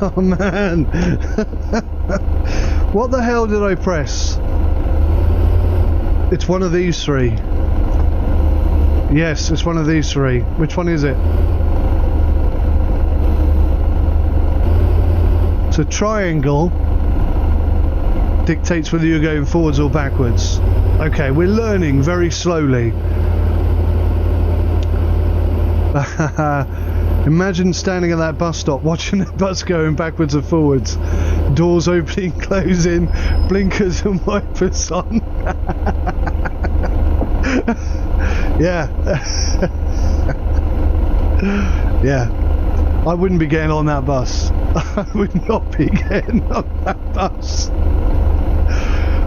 Oh man. What the hell did I press? It's one of these three. Yes, it's one of these three. Which one is it? So triangle dictates whether you're going forwards or backwards. Okay, we're learning very slowly. Imagine standing at that bus stop watching the bus going backwards and forwards. Doors opening, closing, blinkers and wipers on. Yeah. Yeah. I wouldn't be getting on that bus. I would not be getting on that bus.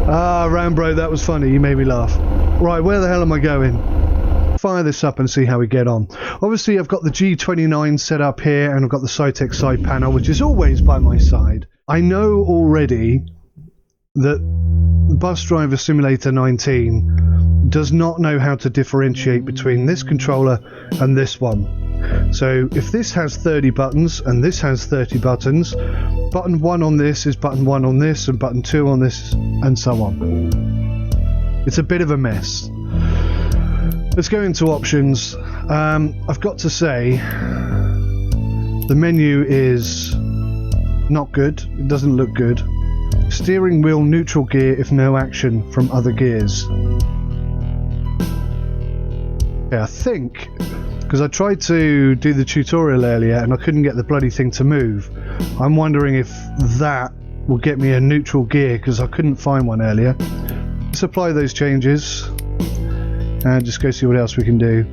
Ah, Rambro, that was funny. You made me laugh. Right, where the hell am I going? Fire this up and see how we get on. Obviously, I've got the G29 set up here, and I've got the Cytec side panel, which is always by my side. I know already that Bus Driver Simulator 19 does not know how to differentiate between this controller and this one. So if this has 30 buttons and this has 30 buttons, button 1 on this is button 1 on this, and button 2 on this, and so on. It's a bit of a mess. Let's go into options. I've got to say, the menu is not good. It doesn't look good. Steering wheel neutral gear if no action from other gears. Yeah, I think, because I tried to do the tutorial earlier and I couldn't get the bloody thing to move. I'm wondering if that will get me a neutral gear, because I couldn't find one earlier. Let's apply those changes and just go see what else we can do.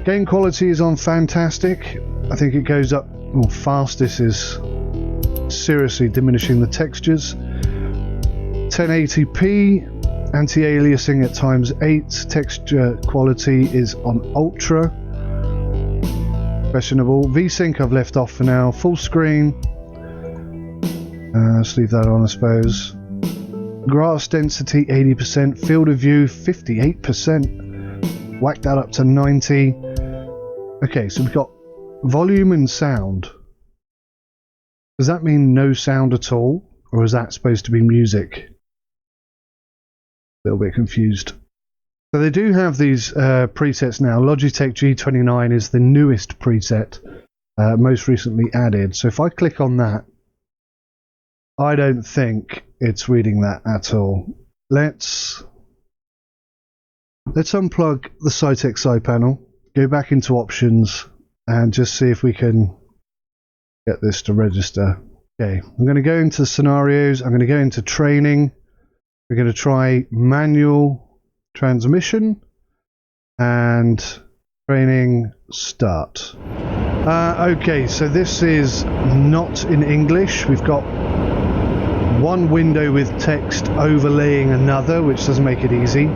Game quality is on fantastic. I think it goes up. Well, fastest is seriously diminishing the textures. 1080p, anti-aliasing at ×8. Texture quality is on ultra. Questionable. VSync I've left off for now. Full screen. Let's leave that on, I suppose. Grass density 80%, field of view 58%. Whack that up to 90. Okay, so we've got volume and sound. Does that mean no sound at all, or is that supposed to be music? A little bit confused. So they do have these presets now. Logitech G29 is the newest preset, most recently added. So if I click on that, I don't think it's reading that at all. Let's unplug the Cytec side panel, go back into options, and just see if we can get this to register. Okay, I'm going to go into scenarios. I'm going to go into training. We're going to try manual transmission and training start. Okay, so this is not in English. We've got one window with text overlaying another, which doesn't make it easy.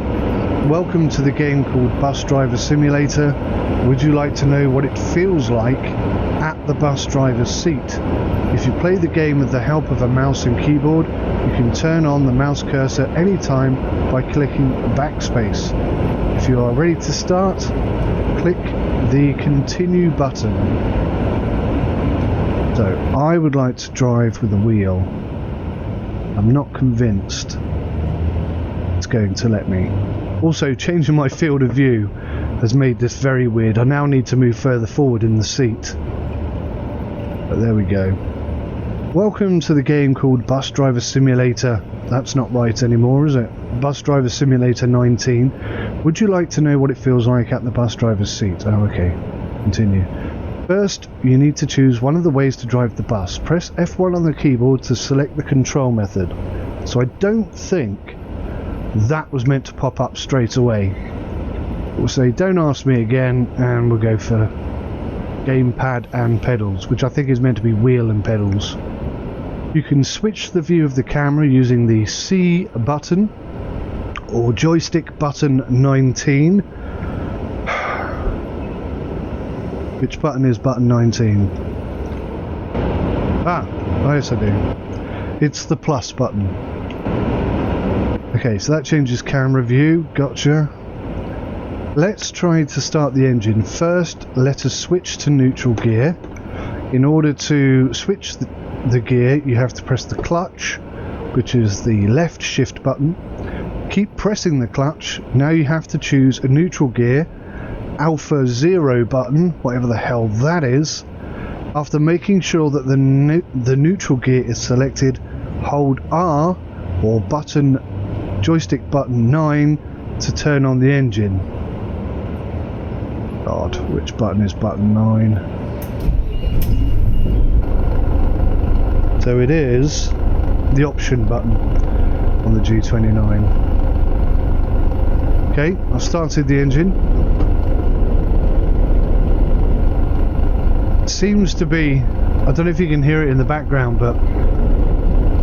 Welcome to the game called Bus Driver Simulator. Would you like to know what it feels like at the bus driver's seat? If you play the game with the help of a mouse and keyboard, you can turn on the mouse cursor anytime by clicking backspace. If you are ready to start, click the continue button. So I would like to drive with a wheel. I'm not convinced it's going to let me. Also, changing my field of view has made this very weird. I now need to move further forward in the seat. But there we go. Welcome to the game called Bus Driver Simulator. That's not right anymore, is it? Bus Driver Simulator 19. Would you like to know what it feels like at the bus driver's seat? Oh, okay. Continue. First, you need to choose one of the ways to drive the bus. Press F1 on the keyboard to select the control method. So I don't think that was meant to pop up straight away. We'll say don't ask me again, and we'll go for gamepad and pedals, which I think is meant to be wheel and pedals. You can switch the view of the camera using the C button or joystick button 19. Which button is button 19? Ah, yes I do. It's the plus button. Okay, so that changes camera view. Gotcha. Let's try to start the engine. First, let us switch to neutral gear. In order to switch the gear, you have to press the clutch, which is the left shift button. Keep pressing the clutch. Now you have to choose a neutral gear, alpha 0 button, whatever the hell that is. After making sure that the neutral gear is selected, hold R or joystick button 9 to turn on the engine. God, which button is button 9? So it is the option button on the G29. Okay, I've started the engine. It seems to be, I don't know if you can hear it in the background, but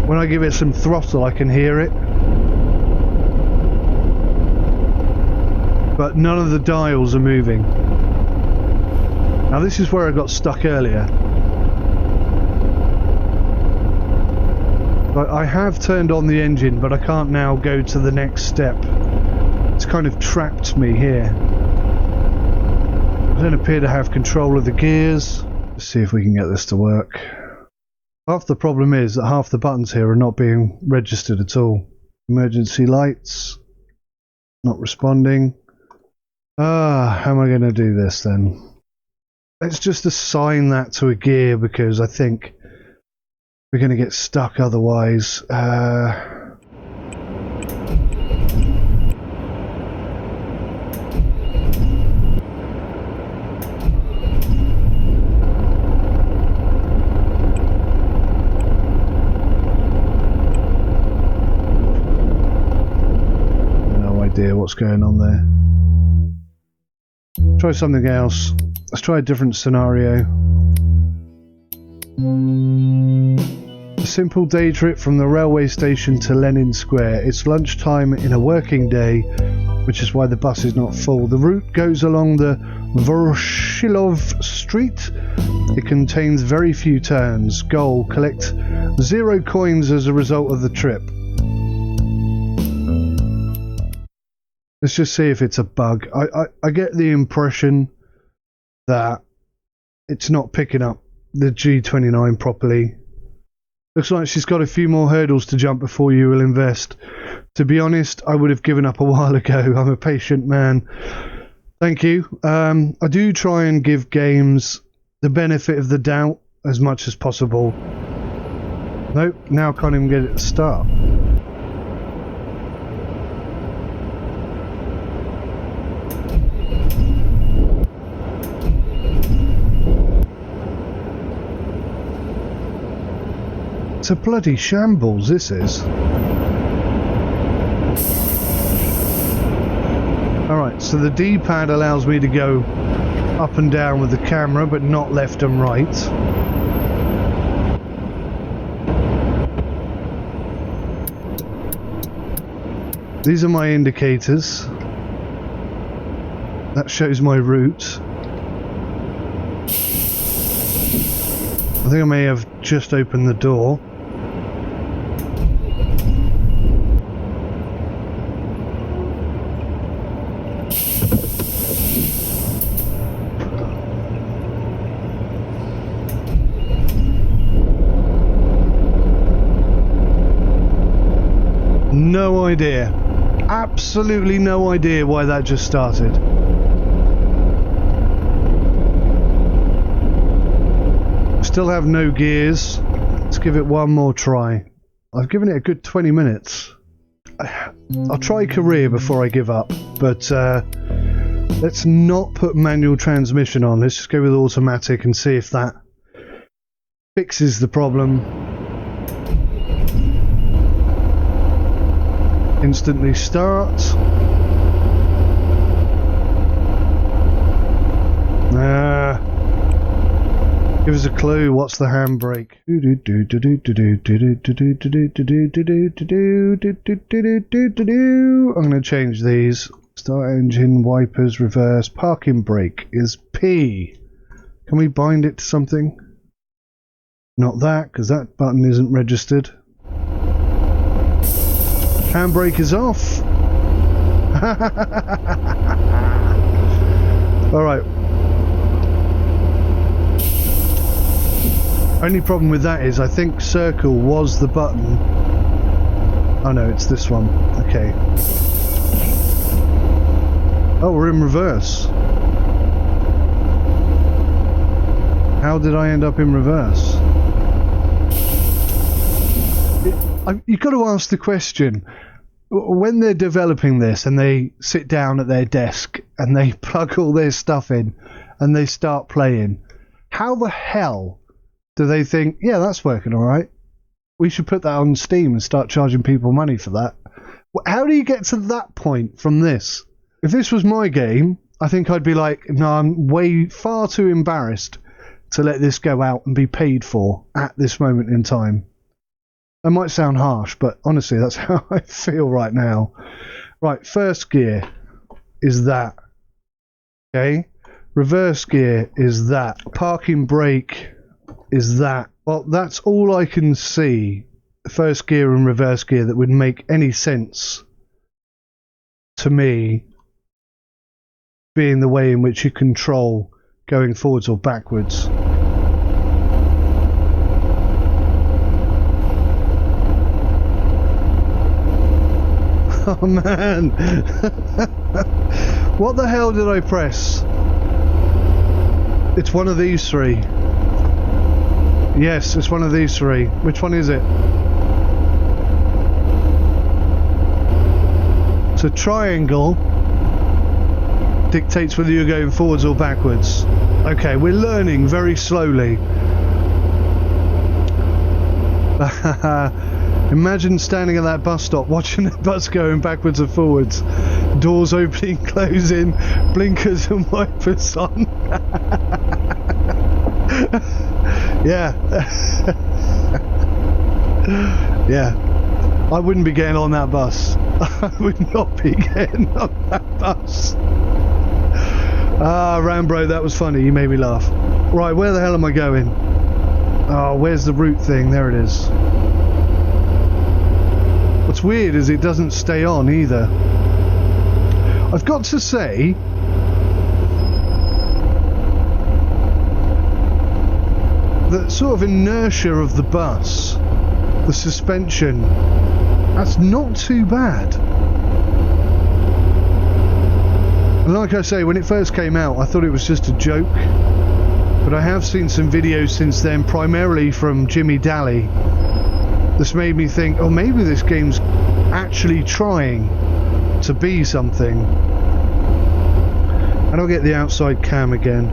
when I give it some throttle I can hear it. But none of the dials are moving. Now this is where I got stuck earlier. But I have turned on the engine, but I can't now go to the next step. It's kind of trapped me here. I don't appear to have control of the gears. Let's see if we can get this to work. Half the problem is that half the buttons here are not being registered at all. Emergency lights. Not responding. How am I going to do this then? Let's just assign that to a gear because I think we're going to get stuck otherwise. No idea what's going on there. Try something else. Let's try a different scenario. A simple day trip from the railway station to Lenin Square. It's lunchtime in a working day, which is why the bus is not full. The route goes along the Voroshilov Street. It contains very few turns. Goal: collect 0 coins as a result of the trip. Let's just see if it's a bug. I get the impression that it's not picking up the G29 properly. Looks like she's got a few more hurdles to jump before you will invest. To be honest, I would have given up a while ago. I'm a patient man. Thank you. I do try and give games the benefit of the doubt as much as possible. Nope, now I can't even get it to start. It's a bloody shambles, this is. Alright, so the D-pad allows me to go up and down with the camera, but not left and right. These are my indicators. That shows my route. I think I may have just opened the door. No idea. Absolutely no idea why that just started. Still have no gears. Let's give it one more try. I've given it a good 20 minutes. I'll try career before I give up, but let's not put manual transmission on. Let's just go with automatic and see if that fixes the problem. Instantly start. Give us a clue. What's the handbrake? I'm going to change these. Start engine, wipers, reverse. Parking brake is P. Can we bind it to something? Not that, because that button isn't registered. Handbrake is off. Alright. Only problem with that is I think circle was the button. Oh no, it's this one. Okay. Oh, we're in reverse. How did I end up in reverse? You've got to ask the question. When they're developing this and they sit down at their desk and they plug all their stuff in and they start playing, how the hell do they think, yeah, that's working all right? We should put that on Steam and start charging people money for that. How do you get to that point from this? If this was my game, I think I'd be like, no, I'm far too embarrassed to let this go out and be paid for at this moment in time. That might sound harsh, but honestly, that's how I feel right now. Right, first gear is that. Okay? Reverse gear is that. Parking brake is that. Well, that's all I can see. First gear and reverse gear that would make any sense to me, being the way in which you control going forwards or backwards. Oh man. What the hell did I press? It's one of these three. Yes, it's one of these three. Which one is it? So triangle dictates whether you're going forwards or backwards. Okay, we're learning very slowly. Imagine standing at that bus stop watching the bus going backwards and forwards. Doors opening, closing, blinkers and wipers on. Yeah. Yeah. I wouldn't be getting on that bus. I would not be getting on that bus. Ah, Rambro, that was funny. You made me laugh. Right, where the hell am I going? Oh, where's the route thing? There it is. What's weird is it doesn't stay on either. I've got to say, the sort of inertia of the bus, the suspension, that's not too bad. And like I say, when it first came out, I thought it was just a joke. But I have seen some videos since then, primarily from Jimmy Daly. This made me think, oh, maybe this game's actually trying to be something. And I'll get the outside cam again.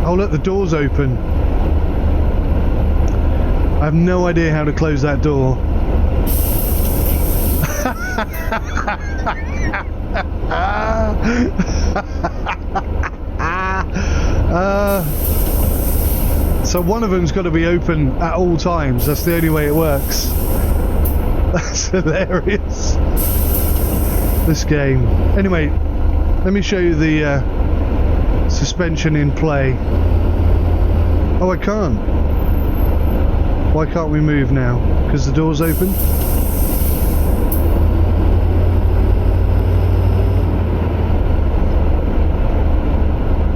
Oh look, the door's open. I have no idea how to close that door. So one of them's got to be open at all times. That's the only way it works. That's hilarious. This game. Anyway, let me show you the suspension in play. Oh, I can't. Why can't we move now? Because the door's open?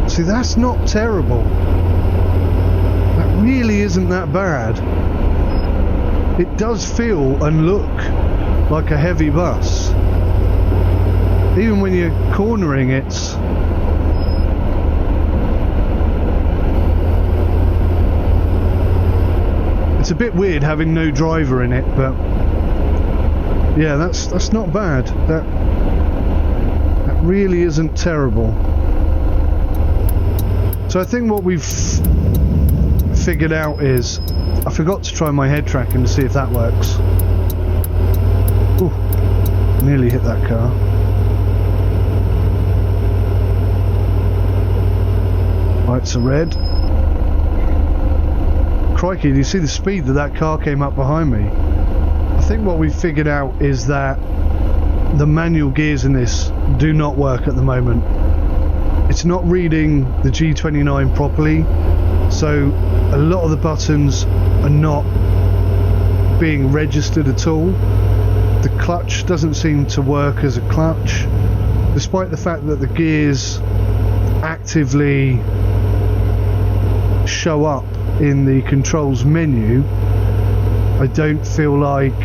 See, that's not terrible. That really isn't that bad. It does feel and look like a heavy bus. Even when you're cornering, it's a bit weird having no driver in it, but yeah, that's not bad. That really isn't terrible. So I think what we've figured out is, I forgot to try my head tracking to see if that works. Ooh, nearly hit that car. Lights are red. Crikey, do you see the speed that car came up behind me? I think what we've figured out is that the manual gears in this do not work at the moment. It's not reading the G29 properly, so a lot of the buttons are not being registered at all. The clutch doesn't seem to work as a clutch, despite the fact that the gears actively show up in the controls menu, I don't feel like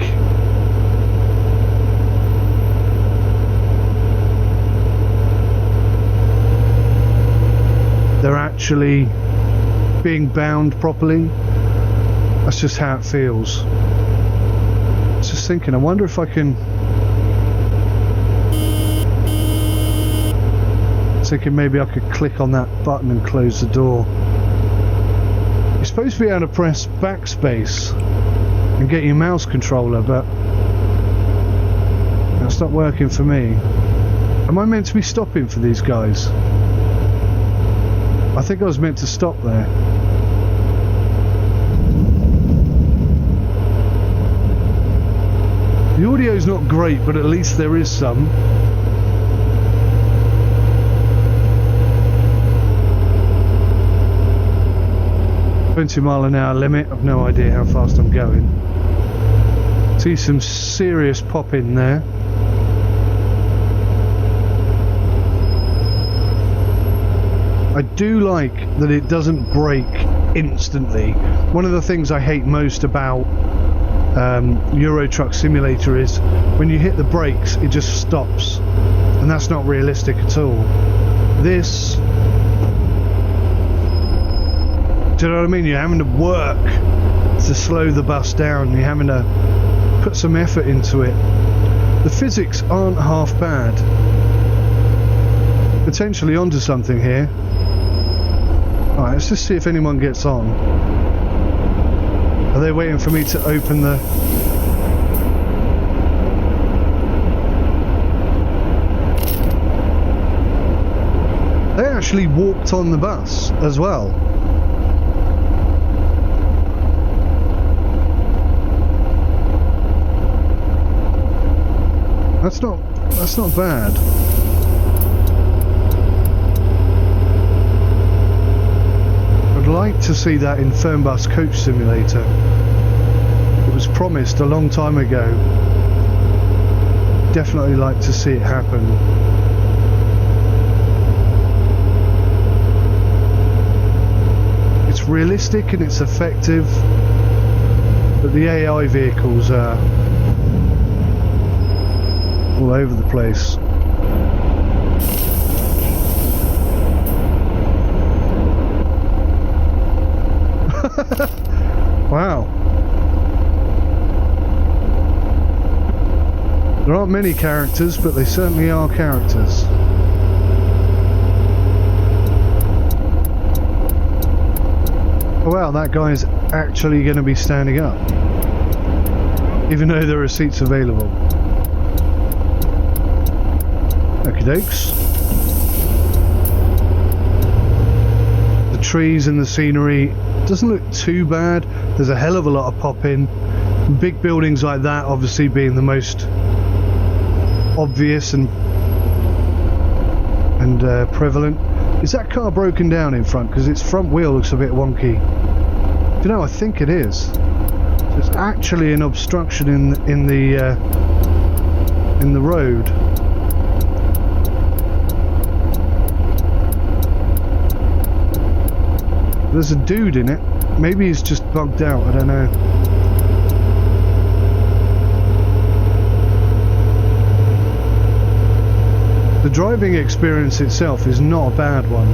they're actually being bound properly. That's just how it feels. I was just thinking, I wonder if I can... Thinking maybe I could click on that button and close the door. You're supposed to be able to press backspace and get your mouse controller, but that's not working for me. Am I meant to be stopping for these guys? I think I was meant to stop there. The audio's not great, but at least there is some. 20-mile-an-hour limit. I've no idea how fast I'm going. See some serious pop in there. I do like that it doesn't brake instantly. One of the things I hate most about Euro Truck Simulator is when you hit the brakes, it just stops, and that's not realistic at all. This, do you know what I mean? You're having to work to slow the bus down. You're having to put some effort into it. The physics aren't half bad. Potentially onto something here. Alright, let's just see if anyone gets on. Are they waiting for me to open the... They actually walked on the bus as well. That's not bad. I'd like to see that in Fernbus Coach Simulator. It was promised a long time ago. Definitely like to see it happen. It's realistic and it's effective, but the AI vehicles are all over the place. Wow. There aren't many characters, but they certainly are characters. Oh wow, that guy is actually going to be standing up, even though there are seats available. Okie dokes. The trees and the scenery doesn't look too bad. There's a hell of a lot of pop in. Big buildings like that obviously being the most obvious and prevalent. Is that car broken down in front? Because its front wheel looks a bit wonky. You know, I think it is. So it's actually an obstruction in the road. There's a dude in it. Maybe he's just bugged out, I don't know. The driving experience itself is not a bad one.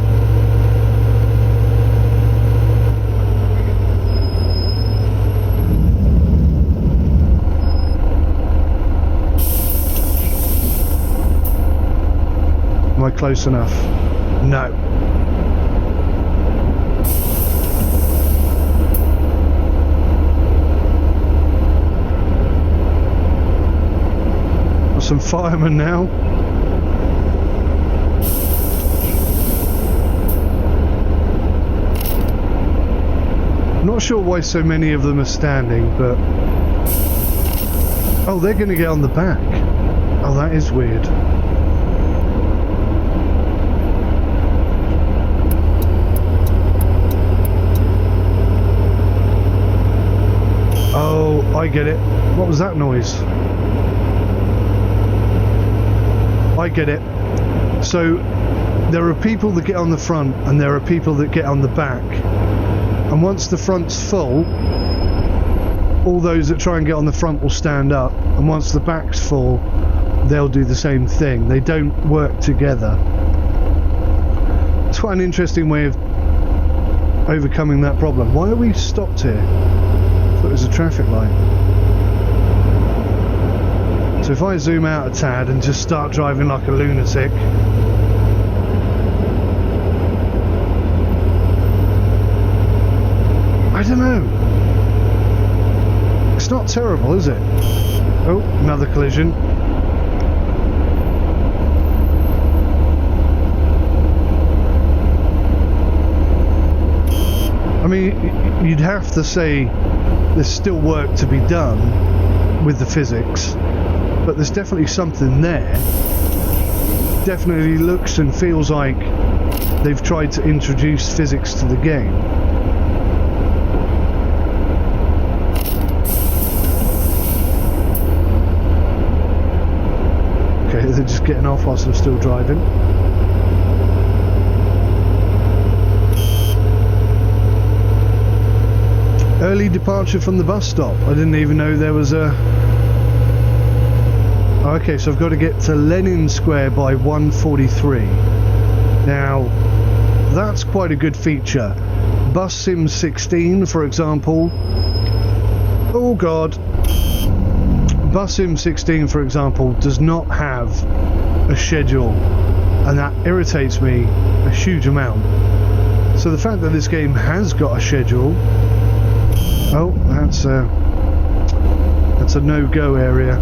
Am I close enough? No. Some firemen now. Not sure why so many of them are standing, but oh, they're going to get on the back. Oh, that is weird. Oh, I get it. What was that noise? I get it. So there are people that get on the front and there are people that get on the back. And once the front's full, all those that try and get on the front will stand up, and once the back's full, they'll do the same thing. They don't work together. It's quite an interesting way of overcoming that problem. Why are we stopped here? I thought it was a traffic light. So if I zoom out a tad and just start driving like a lunatic, I don't know. It's not terrible, is it? Oh, another collision. I mean, you'd have to say there's still work to be done with the physics, but there's definitely something there. Definitely looks and feels like they've tried to introduce physics to the game. Okay, they're just getting off whilst I'm still driving. Early departure from the bus stop. I didn't even know there was a... Okay, so I've got to get to Lenin Square by 1:43. Now, that's quite a good feature. Bus Sim 16, for example. Oh God. Bus Sim 16, for example, does not have a schedule, and that irritates me a huge amount. So the fact that this game has got a schedule... Oh, that's a no-go area.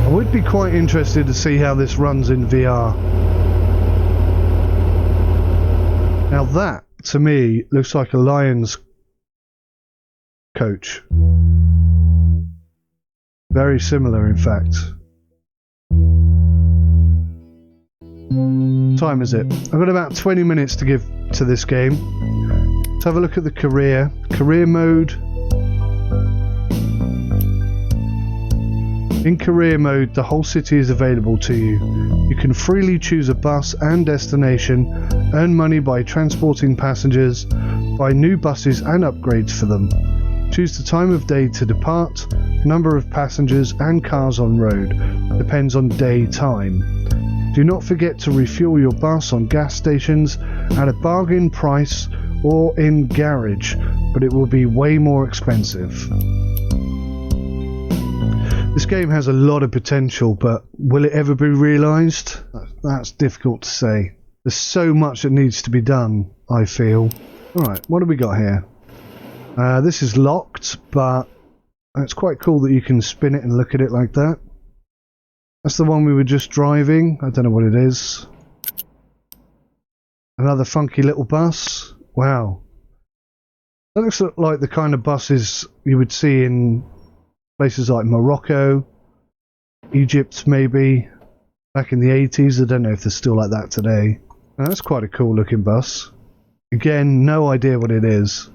I would be quite interested to see how this runs in VR. Now that, to me, looks like a Lions coach. Very similar, in fact. What time is it? I've got about 20 minutes to give to this game. Let's have a look at the career mode. In career mode, the whole city is available to you. You can freely choose a bus and destination, earn money by transporting passengers, buy new buses and upgrades for them. Choose the time of day to depart, number of passengers and cars on road. Depends on day time. Do not forget to refuel your bus on gas stations at a bargain price or in garage, but it will be way more expensive. This game has a lot of potential, but will it ever be realised? That's difficult to say. There's so much that needs to be done, I feel. Alright, what have we got here? This is locked, but it's quite cool that you can spin it and look at it like that. That's the one we were just driving. I don't know what it is. Another funky little bus. Wow. That looks like the kind of buses you would see in places like Morocco, Egypt maybe, back in the 80s. I don't know if they're still like that today. Now, that's quite a cool looking bus. Again, no idea what it is,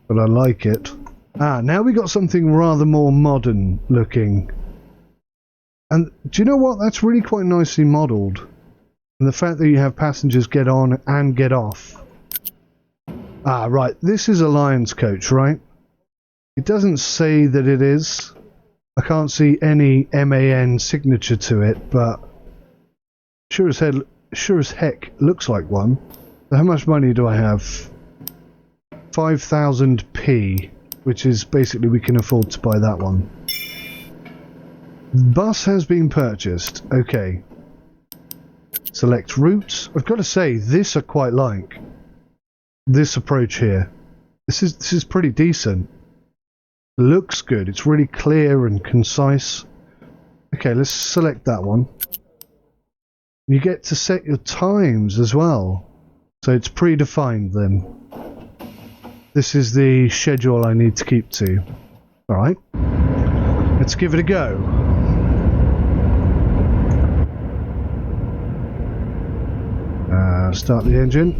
but I like it. Now we got something rather more modern looking. And do you know what? That's really quite nicely modelled. And the fact that you have passengers get on and get off. Right, this is a Lions coach, right? It doesn't say that it is. I can't see any MAN signature to it, but sure as heck looks like one. So how much money do I have? 5,000p, which is basically we can afford to buy that one. Bus has been purchased. Okay. Select routes. I've got to say, this I quite like. This approach here. This is pretty decent. Looks good. It's really clear and concise. Okay, let's select that one. You get to set your times as well. So it's predefined then. This is the schedule I need to keep to. Alright. Let's give it a go. Start the engine.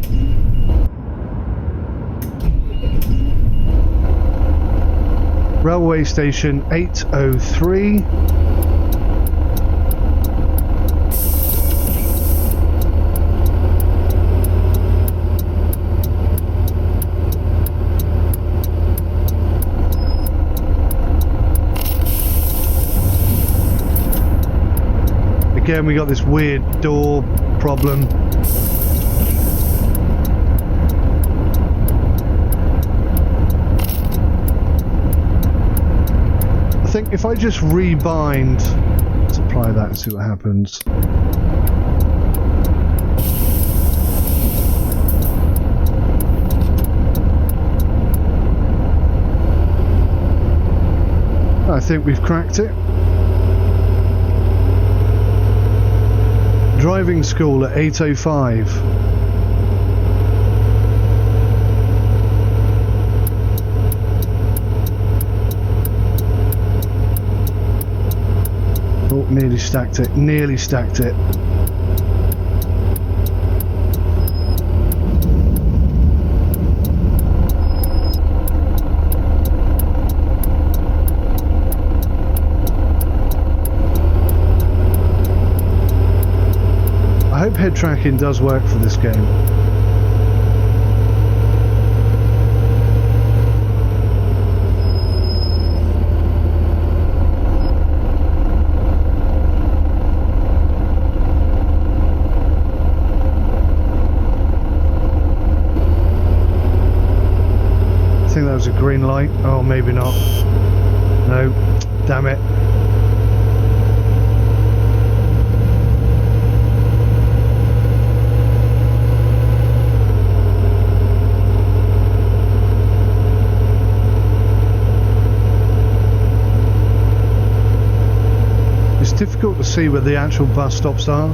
Railway station 803. Again, we got this weird door problem. I think if I just rebind, let's apply that and see what happens. I think we've cracked it. Driving school at 8:05. Oh, nearly stacked it. Nearly stacked it. I hope head tracking does work for this game. I think that was a green light. Oh, maybe not. No, damn it. Difficult to see where the actual bus stops are,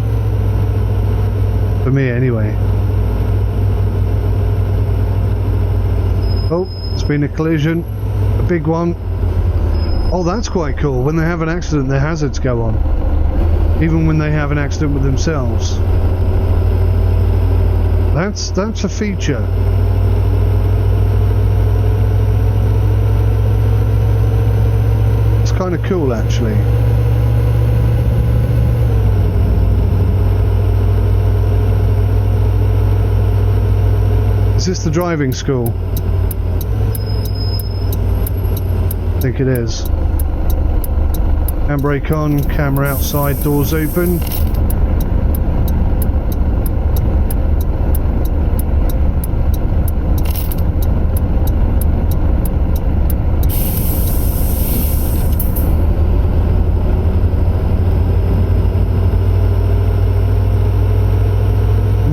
for me anyway. Oh, it's been a collision, a big one. Oh, that's quite cool. When they have an accident, their hazards go on, even when they have an accident with themselves. That's a feature. It's kind of cool, actually. Is this the driving school? I think it is. Handbrake on, camera outside, doors open.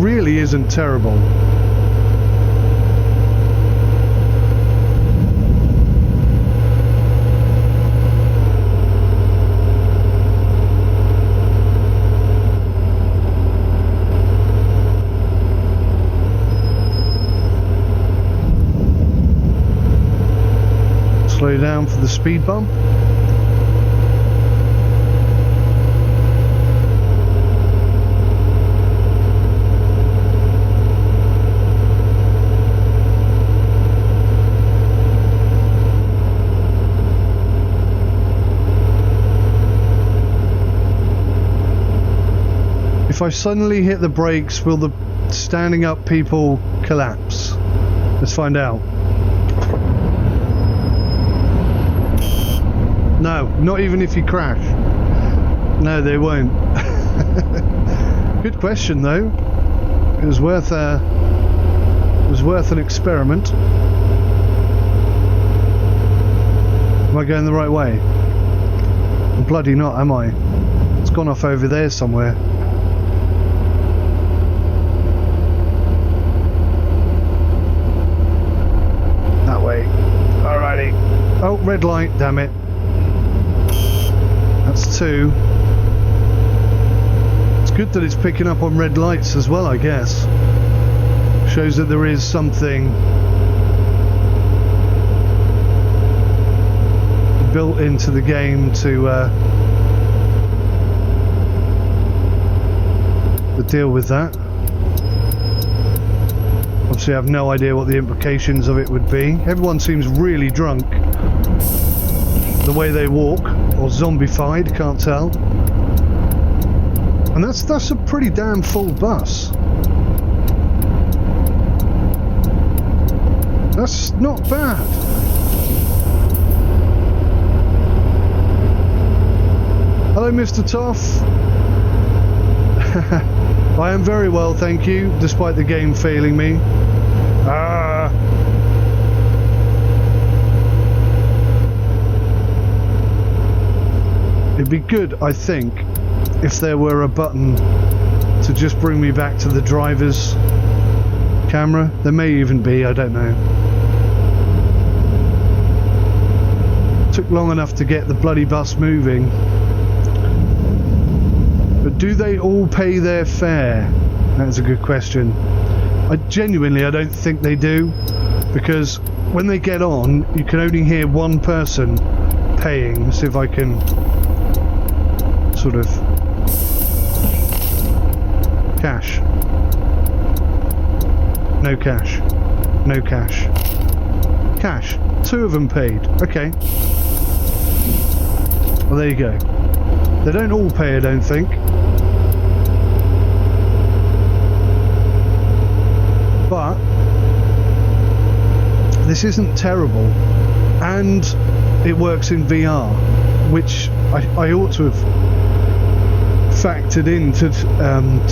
Really isn't terrible. Slow down for the speed bump. If I suddenly hit the brakes, will the standing up people collapse? Let's find out. No, not even if you crash. No, they won't. Good question, though. It was worth an experiment. Am I going the right way? I'm bloody not, am I? It's gone off over there somewhere. That way. Alrighty. Oh, red light, damn it. That's 2. It's good that it's picking up on red lights as well, I guess. Shows that there is something built into the game to deal with that. Obviously I have no idea what the implications of it would be. Everyone seems really drunk. the way they walk, or zombified, can't tell. And that's a pretty damn full bus. That's not bad. Hello, Mr. Toff. I am very well, thank you, despite the game failing me. It'd be good, I think, if there were a button to just bring me back to the driver's camera. There may even be, I don't know. Took long enough to get the bloody bus moving. But do they all pay their fare? That's a good question. I don't think they do, because when they get on, you can only hear one person paying. Let's see if I can sort of cash. No cash. No cash. Cash. 2 of them paid. Okay. Well, there you go. They don't all pay, I don't think. But this isn't terrible, and it works in VR, which I ought to have factored into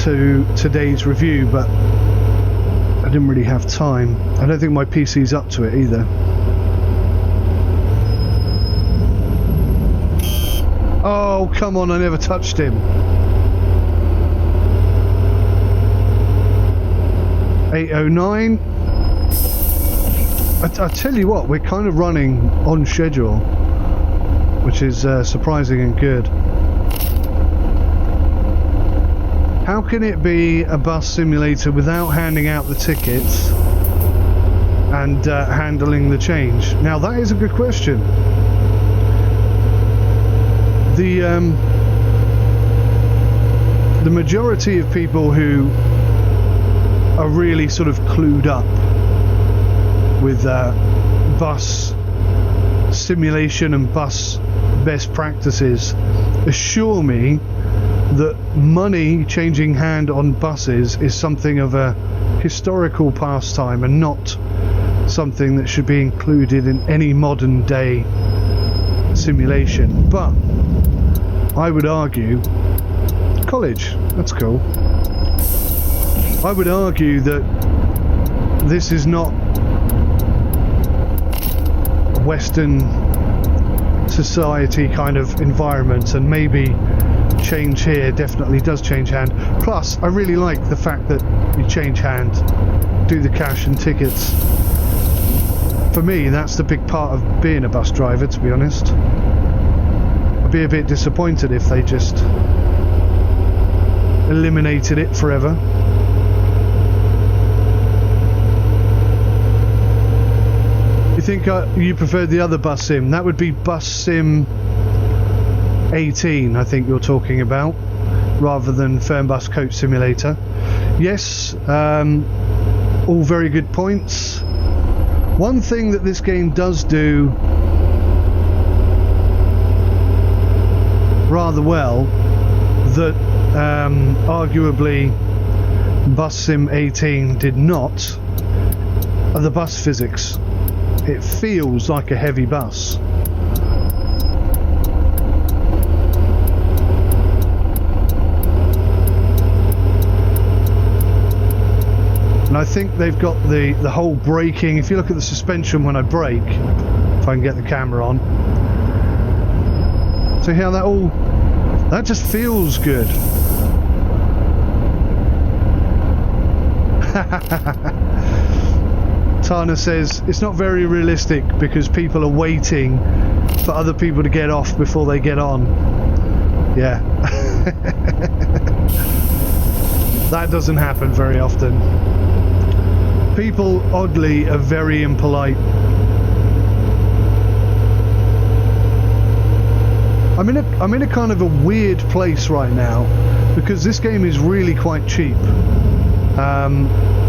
to today's review, but I didn't really have time. I don't think my PC's up to it either. Oh, come on, I never touched him. 8:09. I tell you what, we're kind of running on schedule, which is surprising and good. How can it be a bus simulator without handing out the tickets and handling the change? Now, that is a good question. The majority of people who are really sort of clued up with bus simulation and bus best practices assure me that money changing hand on buses is something of a historical pastime and not something that should be included in any modern day simulation. But I would argue, college, that's cool. I would argue that this is not a Western society kind of environment, and maybe change here definitely does change hand. Plus, I really like the fact that you change hand, do the cash and tickets. For me, that's the big part of being a bus driver, to be honest. I'd be a bit disappointed if they just eliminated it forever. You think you preferred the other bus sim? That would be bus sim 18, I think you're talking about, rather than Fernbus Coach Simulator. Yes, all very good points. One thing that this game does do rather well that arguably Bus Sim 18 did not are the bus physics. It feels like a heavy bus. And I think they've got the whole braking. If you look at the suspension when I brake, if I can get the camera on, see how that just feels good. Tana says it's not very realistic because people are waiting for other people to get off before they get on. Yeah. That doesn't happen very often. People, oddly, are very impolite. I'm in a kind of a weird place right now because this game is really quite cheap.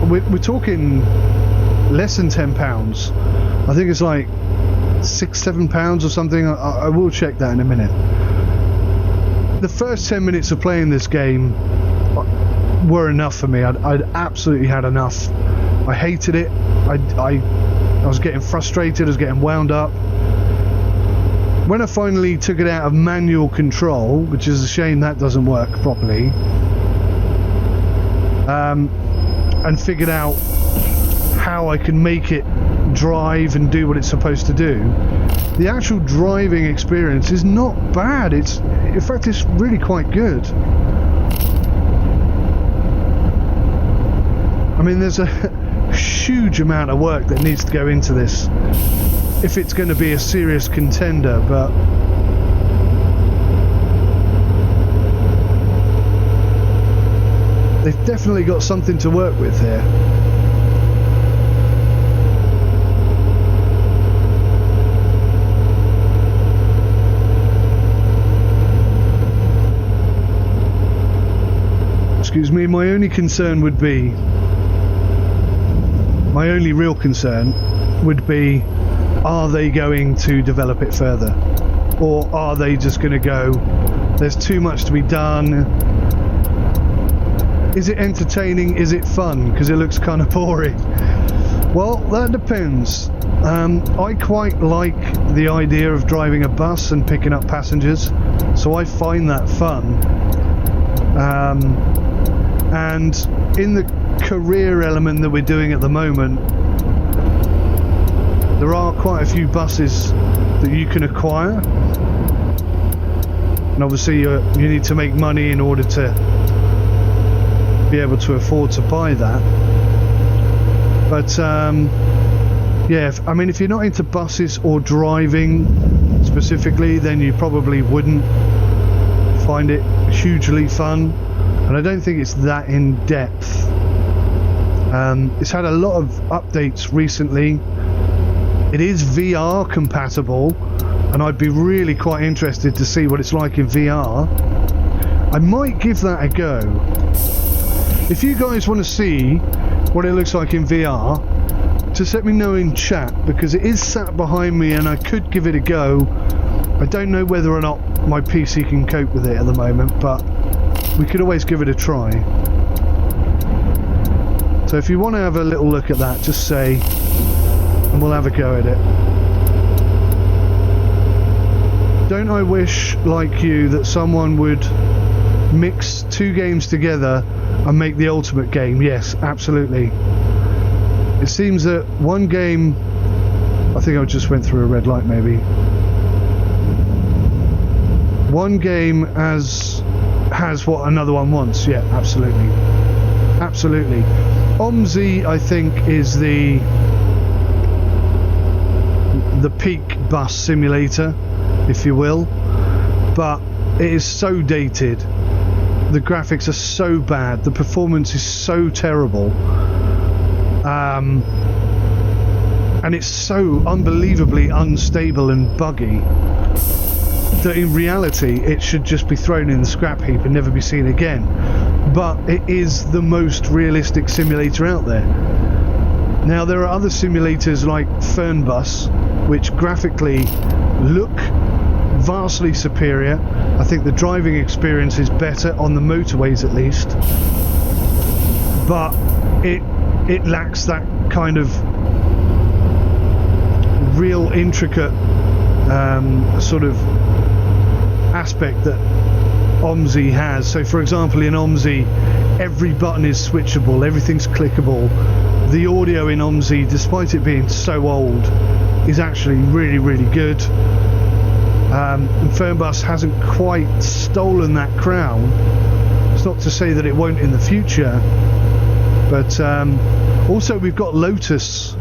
We're talking less than £10. I think it's like £6-7 or something. I will check that in a minute. The first 10 minutes of playing this game were enough for me. I'd absolutely had enough. I hated it. I was getting frustrated. I was getting wound up. When I finally took it out of manual control, which is a shame that doesn't work properly, and figured out how I can make it drive and do what it's supposed to do, the actual driving experience is not bad. In fact, it's really quite good. I mean, there's a huge amount of work that needs to go into this if it's going to be a serious contender, but they've definitely got something to work with here. Excuse me, my only real concern would be, are they going to develop it further? Or are they just going to go, there's too much to be done? Is it entertaining? Is it fun? Because it looks kind of boring. Well, that depends. I quite like the idea of driving a bus and picking up passengers, so I find that fun. And in the career element that we're doing at the moment, there are quite a few buses that you can acquire, and obviously you need to make money in order to be able to afford to buy that. But yeah, I mean, if you're not into buses or driving specifically, then you probably wouldn't find it hugely fun, and I don't think it's that in depth. It's had a lot of updates recently. It is VR compatible, and I'd be really quite interested to see what it's like in VR. I might give that a go. If you guys want to see what it looks like in VR, just let me know in chat, because it is sat behind me and I could give it a go. I don't know whether or not my PC can cope with it at the moment, but we could always give it a try. So if you want to have a little look at that, just say, and we'll have a go at it. Don't I wish, like you, that someone would mix two games together and make the ultimate game? Yes, absolutely. It seems that one game, I think I just went through a red light maybe. One game has what another one wants. Yeah, absolutely. Absolutely. OMSI, I think, is the peak bus simulator, if you will, but it is so dated. The graphics are so bad, the performance is so terrible, and it's so unbelievably unstable and buggy that in reality it should just be thrown in the scrap heap and never be seen again. But it is the most realistic simulator out there. Now, there are other simulators like Fernbus, which graphically look vastly superior. I think the driving experience is better on the motorways, at least, but it lacks that kind of real intricate sort of aspect that OMSI has. So for example, in OMSI every button is switchable, everything's clickable. The audio in OMSI, despite it being so old, is actually really, really good. And Fernbus hasn't quite stolen that crown. It's not to say that it won't in the future, but also we've got Lotus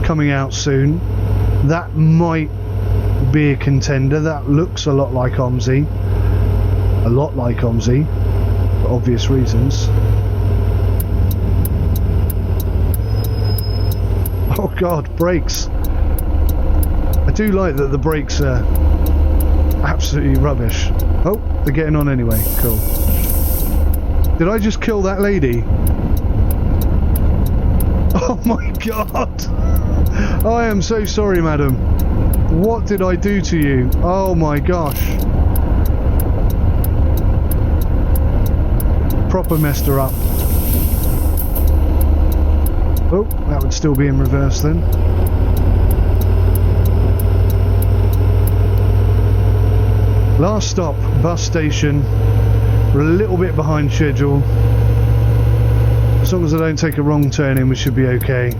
coming out soon. That might be a contender. That looks a lot like OMSI, for obvious reasons. Oh god, brakes. I do like that the brakes are absolutely rubbish. Oh, they're getting on anyway. Cool. Did I just kill that lady? Oh my god. I am so sorry, madam. What did I do to you? Oh my gosh. Proper messed her up. Oh, that would still be in reverse then. Last stop, bus station. We're a little bit behind schedule. As long as I don't take a wrong turn in, we should be okay.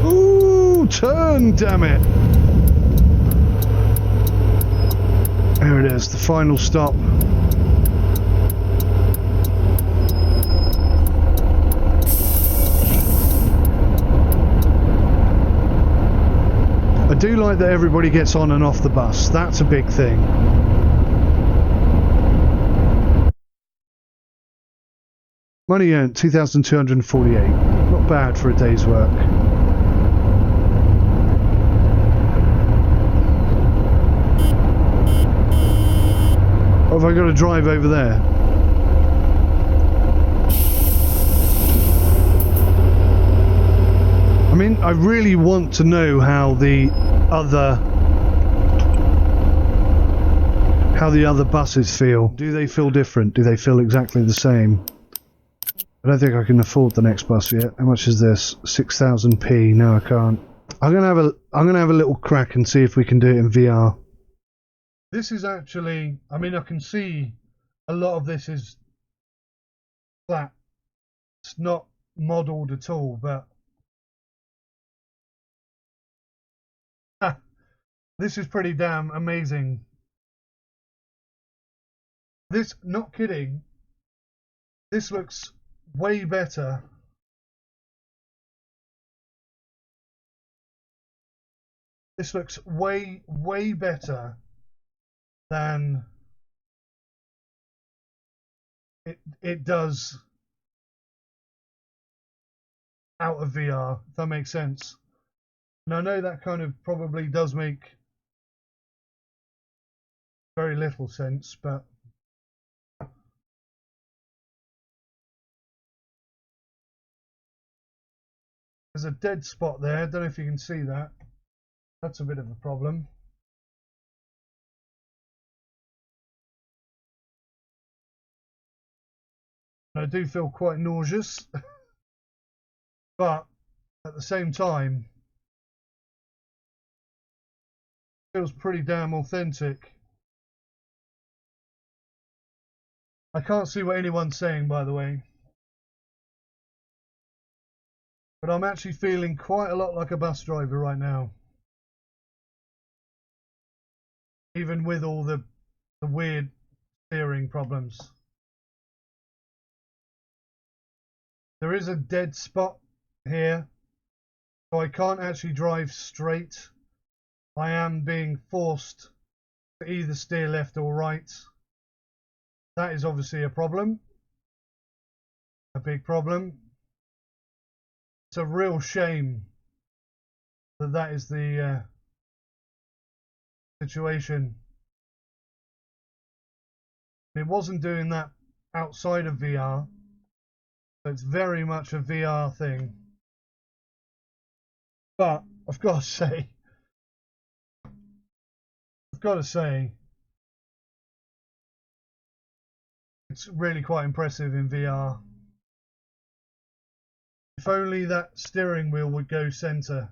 Ooh, turn, damn it! There it is, the final stop. I do like that everybody gets on and off the bus. That's a big thing. Money earned 2,248. Not bad for a day's work. Or have I got to drive over there? I mean, I really want to know how the other buses feel. Do they feel different? Do they feel exactly the same? I don't think I can afford the next bus yet. How much is this? 6,000p. No, I can't. I'm gonna have a little crack and see if we can do it in VR. This is actually, I mean, I can see a lot of this is flat. It's not modelled at all, but this is pretty damn amazing. This, not kidding, this looks way better. This looks way better than it does out of VR, if that makes sense. And I know that kind of probably does make very little sense, but there's a dead spot there. I don't know if you can see that. That's a bit of a problem. I do feel quite nauseous, but at the same time, it feels pretty damn authentic. I can't see what anyone's saying, by the way. But I'm actually feeling quite a lot like a bus driver right now. Even with all the weird steering problems. There is a dead spot here, so I can't actually drive straight. I am being forced to either steer left or right. That is obviously a problem. A big problem. It's a real shame that that is the situation. It wasn't doing that outside of VR, so it's very much a VR thing. But I've got to say, it's really quite impressive in VR. If only that steering wheel would go center.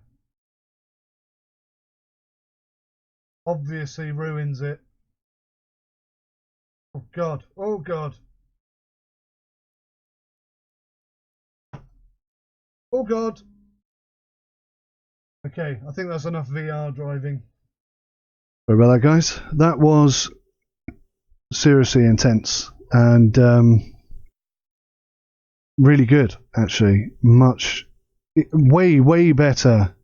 Obviously ruins it. Oh God, oh God. Oh God. Okay, I think that's enough VR driving. Sorry about that, guys. That was seriously intense and really good, actually. Way better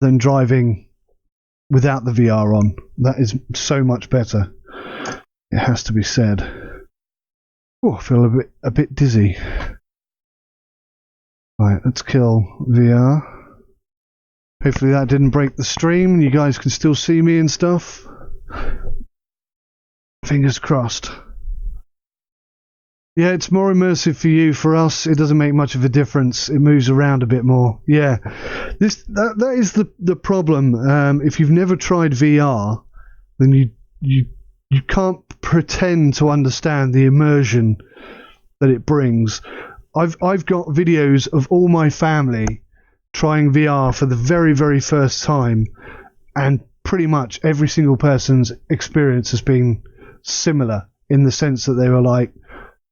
than driving without the VR on. That is so much better. It has to be said. Oh, I feel a bit dizzy. Right, let's kill VR. Hopefully that didn't break the stream and you guys can still see me and stuff. Fingers crossed. Yeah, it's more immersive for you. For us, it doesn't make much of a difference. It moves around a bit more. Yeah, that is the problem. If you've never tried VR, then you can't pretend to understand the immersion that it brings. I've got videos of all my family trying VR for the very, very first time, and pretty much every single person's experience has been similar in the sense that they were like,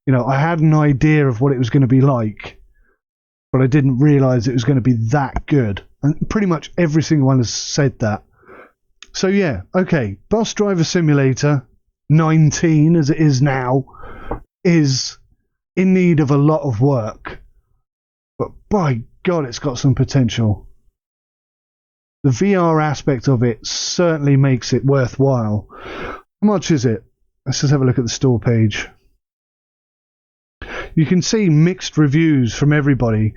you know, I had an idea of what it was going to be like, but I didn't realise it was going to be that good. And pretty much every single one has said that. So yeah, okay, Bus Driver Simulator 19, as it is now, is in need of a lot of work. But by God, it's got some potential. The VR aspect of it certainly makes it worthwhile. How much is it? Let's just have a look at the store page. You can see mixed reviews from everybody.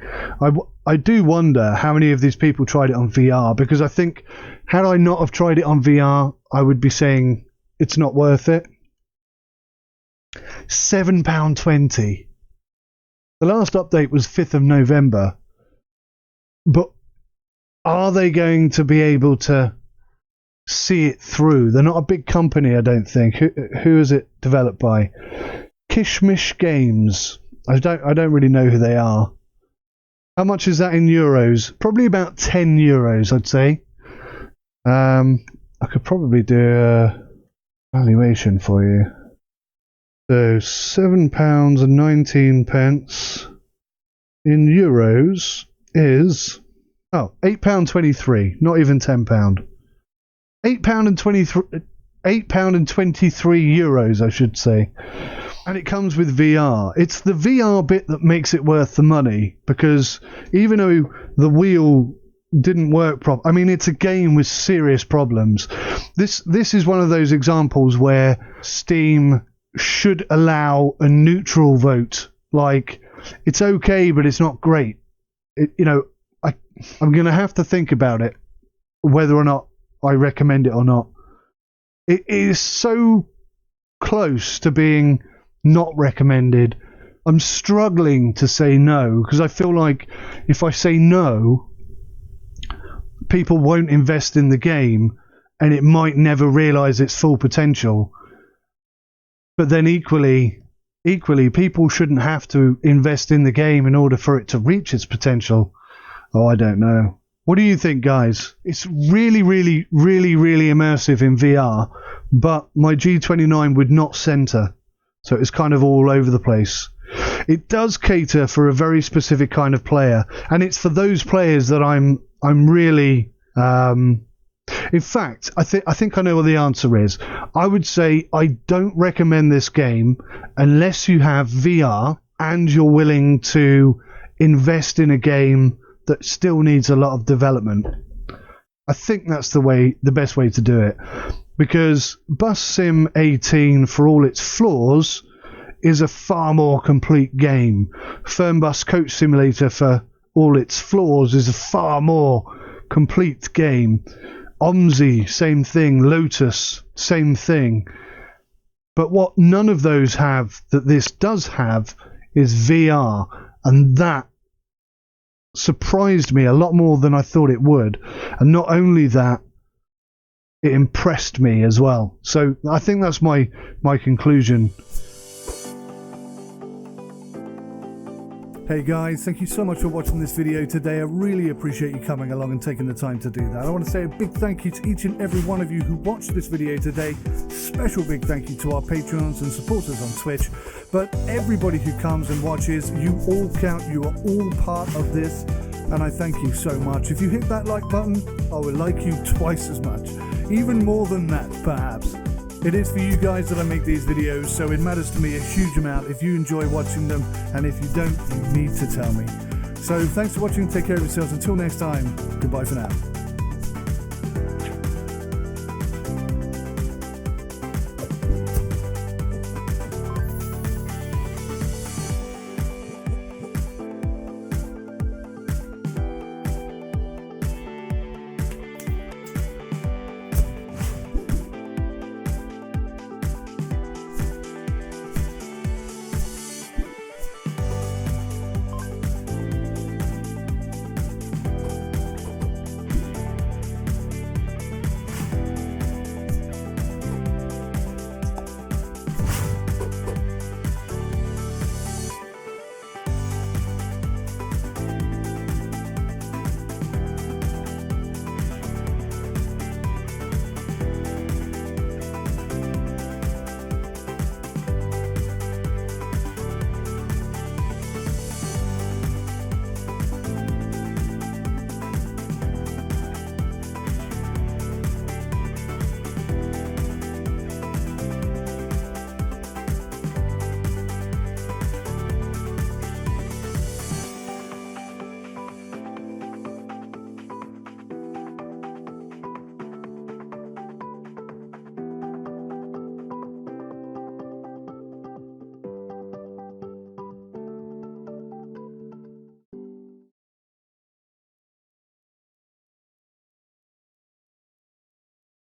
I do wonder how many of these people tried it on VR, because I think had I not have tried it on VR, I would be saying it's not worth it. £7.20. The last update was 5th of November. But are they going to be able to see it through? They're not a big company, I don't think. Who is it developed by? KishMish Games. I don't really know who they are. How much is that in euros? Probably about €10, I'd say. I could probably do a valuation for you. So £7.19 in euros is £8.23, not even £10. €8.23, I should say. And it comes with VR. It's the VR bit that makes it worth the money, because even though the wheel didn't work properly, I mean, it's a game with serious problems. This is one of those examples where Steam should allow a neutral vote. Like, it's okay, but it's not great. I'm going to have to think about it, whether or not I recommend it or not. It is so close to being not recommended. I'm struggling to say no, because I feel like if I say no, people won't invest in the game and it might never realise its full potential. But then equally, people shouldn't have to invest in the game in order for it to reach its potential. Oh, I don't know. What do you think, guys? It's really, really, really, really immersive in VR, but my G29 would not centre, so it's kind of all over the place. It does cater for a very specific kind of player, and it's for those players that I'm really... in fact, I think I know what the answer is. I would say I don't recommend this game unless you have VR and you're willing to invest in a game that still needs a lot of development. I think that's the best way to do it, because Bus Sim 18, for all its flaws, is a far more complete game. Fernbus Coach Simulator, for all its flaws, is a far more complete game. OMSI, same thing. Lotus, same thing. But what none of those have that this does have is VR, and that surprised me a lot more than I thought it would. And not only that, it impressed me as well. So I think that's my conclusion. Hey guys, thank you so much for watching this video today. I really appreciate you coming along and taking the time to do that. I want to say a big thank you to each and every one of you who watched this video today. Special big thank you to our Patreons and supporters on Twitch. But everybody who comes and watches, you all count. You are all part of this, and I thank you so much. If you hit that like button, I will like you twice as much. Even more than that, perhaps. It is for you guys that I make these videos, so it matters to me a huge amount if you enjoy watching them, and if you don't, you need to tell me. So thanks for watching, take care of yourselves, until next time, goodbye for now.